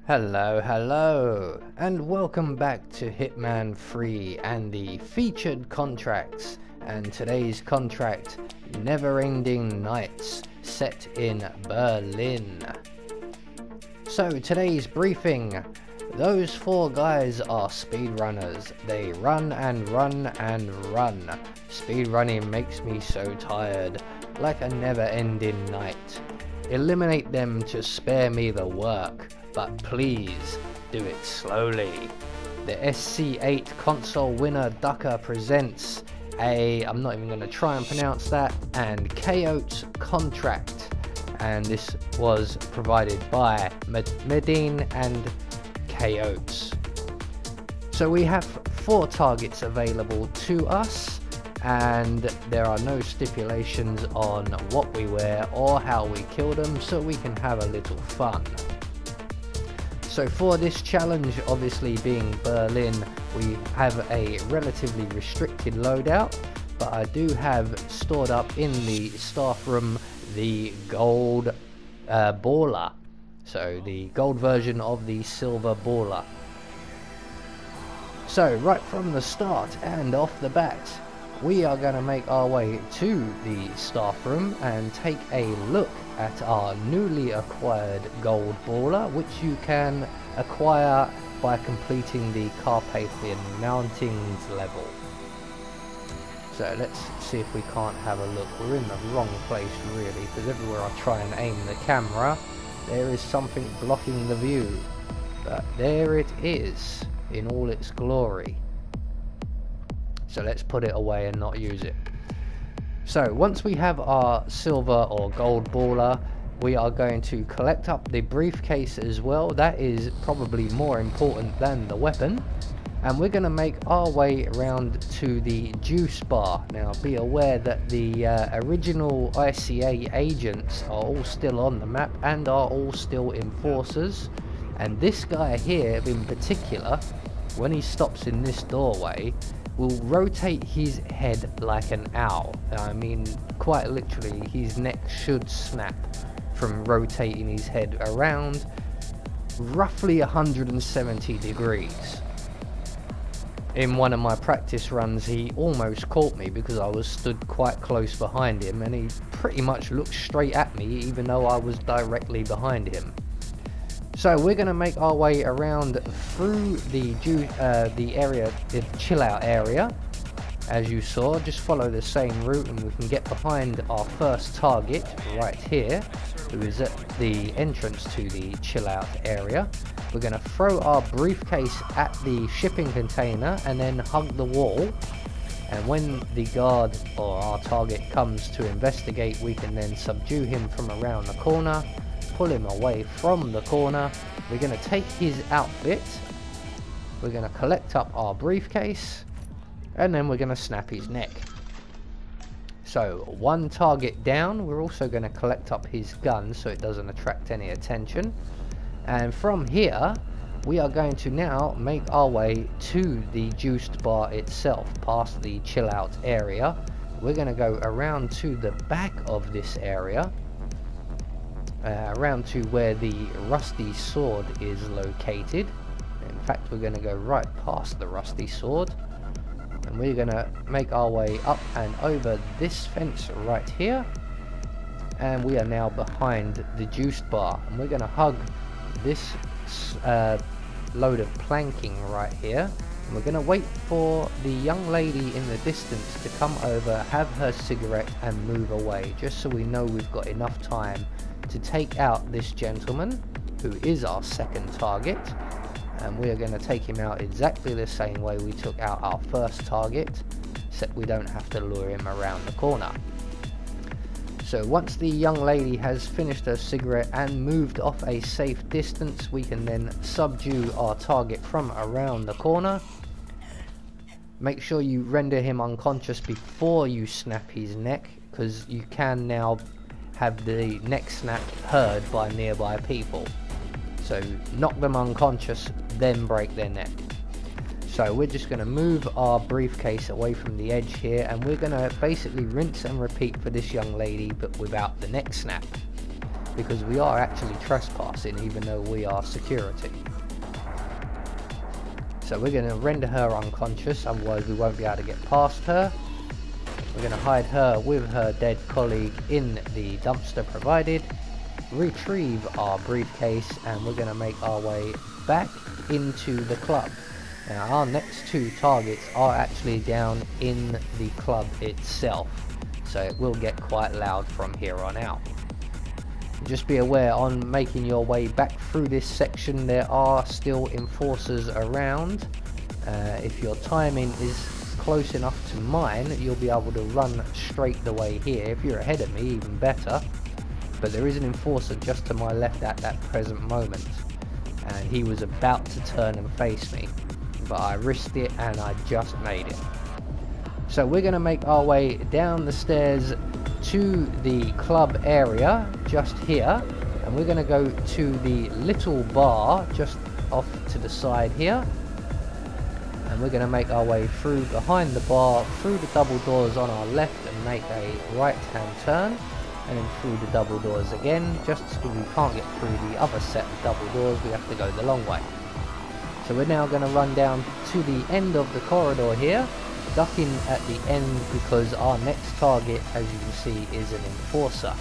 Hello, and welcome back to Hitman 3 and the featured contracts. And today's contract, Neverending Nights, set in Berlin. So today's briefing, those four guys are speedrunners. They run and run and run. Speedrunning makes me so tired, like a never-ending night. Eliminate them to spare me the work, but please do it slowly. The SC8 console winner Ducker presents I'm not even going to try and pronounce that, and Coyote's contract, and this was provided by Medine and Coyotes. So we have 4 targets available to us, and there are no stipulations on what we wear or how we kill them, so we can have a little fun. So for this challenge, obviously being Berlin, we have a relatively restricted loadout, but I do have stored up in the staff room the gold baller, so the gold version of the silver baller. So right from the start and off the bat, we are going to make our way to the staff room and take a look at our newly acquired gold baller, which you can acquire by completing the Carpathian Mountains level. So let's see if we can't have a look. We're in the wrong place really, because everywhere I try and aim the camera, there is something blocking the view. But there it is, in all its glory. So let's put it away and not use it. So once we have our silver or gold baller, we are going to collect up the briefcase as well. That is probably more important than the weapon. And we're going to make our way around to the juice bar. Now be aware that the original ICA agents are all still on the map and are all still enforcers. And this guy here in particular, when he stops in this doorway, will rotate his head like an owl. I mean, quite literally, his neck should snap from rotating his head around roughly 170 degrees. In one of my practice runs, he almost caught me because I was stood quite close behind him, and he pretty much looked straight at me even though I was directly behind him. So we're going to make our way around through the area, the chill out area. As you saw, just follow the same route and we can get behind our first target right here, who is at the entrance to the chill out area. We're going to throw our briefcase at the shipping container and then hug the wall. And when the guard or our target comes to investigate, we can then subdue him from around the corner, pull him away from the corner. We're going to take his outfit, we're going to collect up our briefcase, and then we're going to snap his neck. So one target down. We're also going to collect up his gun so it doesn't attract any attention, and from here we are going to now make our way to the juiced bar itself, past the chill out area. We're going to go around to the back of this area, around to where the rusty sword is located. In fact, we're going to go right past the rusty sword, and we're going to make our way up and over this fence right here, and we are now behind the juiced bar, and we're going to hug this load of planking right here, and we're going to wait for the young lady in the distance to come over, have her cigarette and move away, just so we know we've got enough time to take out this gentleman, who is our second target. And we are going to take him out exactly the same way we took out our first target, except we don't have to lure him around the corner. So once the young lady has finished her cigarette and moved off a safe distance, we can then subdue our target from around the corner. Make sure you render him unconscious before you snap his neck, because you can now have the neck snap heard by nearby people. So knock them unconscious, then break their neck. So we're just going to move our briefcase away from the edge here, and we're going to basically rinse and repeat for this young lady, but without the neck snap. because we are actually trespassing even though we are security. So we're going to render her unconscious, otherwise we won't be able to get past her. We're going to hide her with her dead colleague in the dumpster provided, retrieve our briefcase, and we're going to make our way back into the club. Now our next two targets are actually down in the club itself, so it will get quite loud from here on out. Just be aware, on making your way back through this section there are still enforcers around. If your timing is close enough to mine, you'll be able to run straight the way here. If you're ahead of me, even better. But there is an enforcer just to my left at that present moment, and he was about to turn and face me, but I risked it and I just made it. So we're going to make our way down the stairs to the club area just here, and we're going to go to the little bar just off to the side here, and we're going to make our way through behind the bar, through the double doors on our left, and make a right hand turn, and then through the double doors again. Just so we can't get through the other set of double doors, we have to go the long way. So we're now going to run down to the end of the corridor here, ducking at the end because our next target, as you can see, is an enforcer.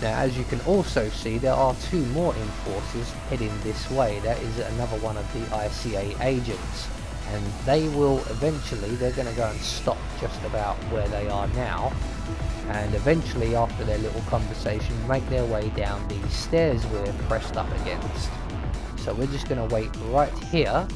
Now as you can also see, there are two more enforcers heading this way. That is another one of the ICA agents, and they will eventually, they're going to go and stop just about where they are now, and eventually after their little conversation make their way down the stairs we're pressed up against. So we're just going to wait right here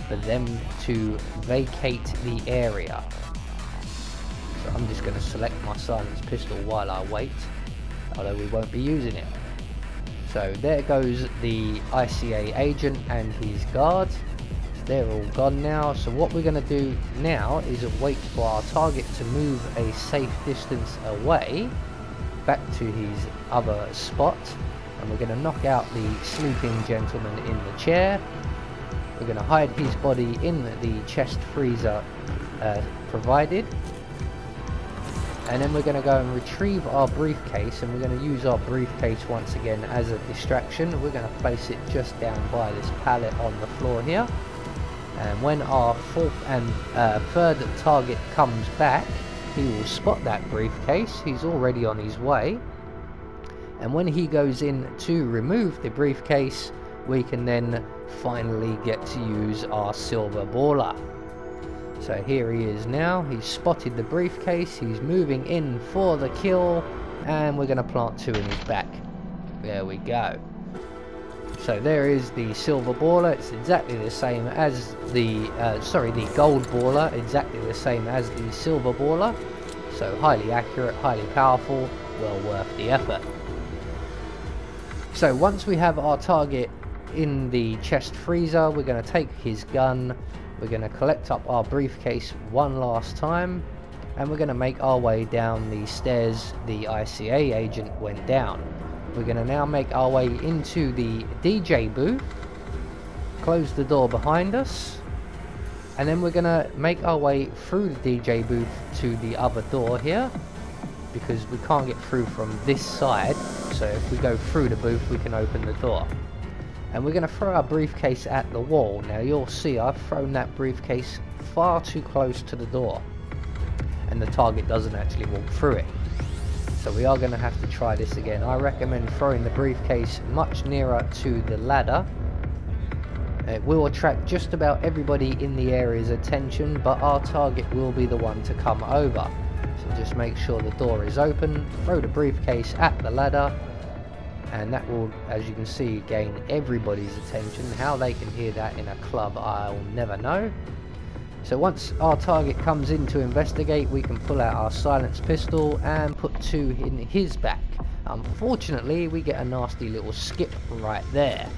for them to vacate the area. So I'm just going to select my silenced pistol while I wait, although we won't be using it. So there goes the ICA agent and his guard. They're all gone now. So what we're going to do now is wait for our target to move a safe distance away back to his other spot, and we're going to knock out the sleeping gentleman in the chair. We're going to hide his body in the chest freezer provided, and then we're going to go and retrieve our briefcase, and we're going to use our briefcase once again as a distraction. We're going to place it just down by this pallet on the floor here, and when our fourth and third target comes back, he will spot that briefcase. He's already on his way, and when he goes in to remove the briefcase, we can then finally get to use our silver baller. So here he is now, he's spotted the briefcase, he's moving in for the kill, and we're going to plant two in his back. There we go. So there is the silver baller. It's exactly the same as the the gold baller, exactly the same as the silver baller. So highly accurate, highly powerful, well worth the effort. So once we have our target in the chest freezer, we're going to take his gun, we're going to collect up our briefcase one last time, and we're going to make our way down the stairs the ICA agent went down. We're going to now make our way into the DJ booth, close the door behind us, and then we're going to make our way through the DJ booth to the other door here, because we can't get through from this side. So if we go through the booth, we can open the door. And we're going to throw our briefcase at the wall. Now you'll see I've thrown that briefcase far too close to the door, and the target doesn't actually walk through it. So we are going to have to try this again. I recommend throwing the briefcase much nearer to the ladder. It will attract just about everybody in the area's attention, but our target will be the one to come over. So just make sure the door is open, throw the briefcase at the ladder, and that will, as you can see, gain everybody's attention. How they can hear that in a club, I'll never know. So once our target comes in to investigate, we can pull out our silenced pistol and put two in his back. Unfortunately, we get a nasty little skip right there.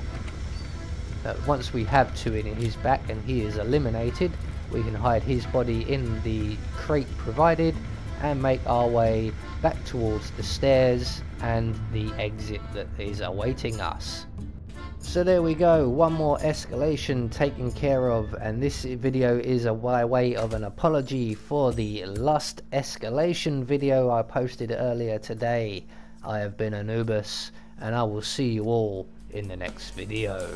Once we have two in his back and he is eliminated, we can hide his body in the crate provided and make our way back towards the stairs and the exit that is awaiting us. So there we go, one more escalation taken care of, and this video is by way of an apology for the lust escalation video I posted earlier today. I have been Anubis, and I will see you all in the next video.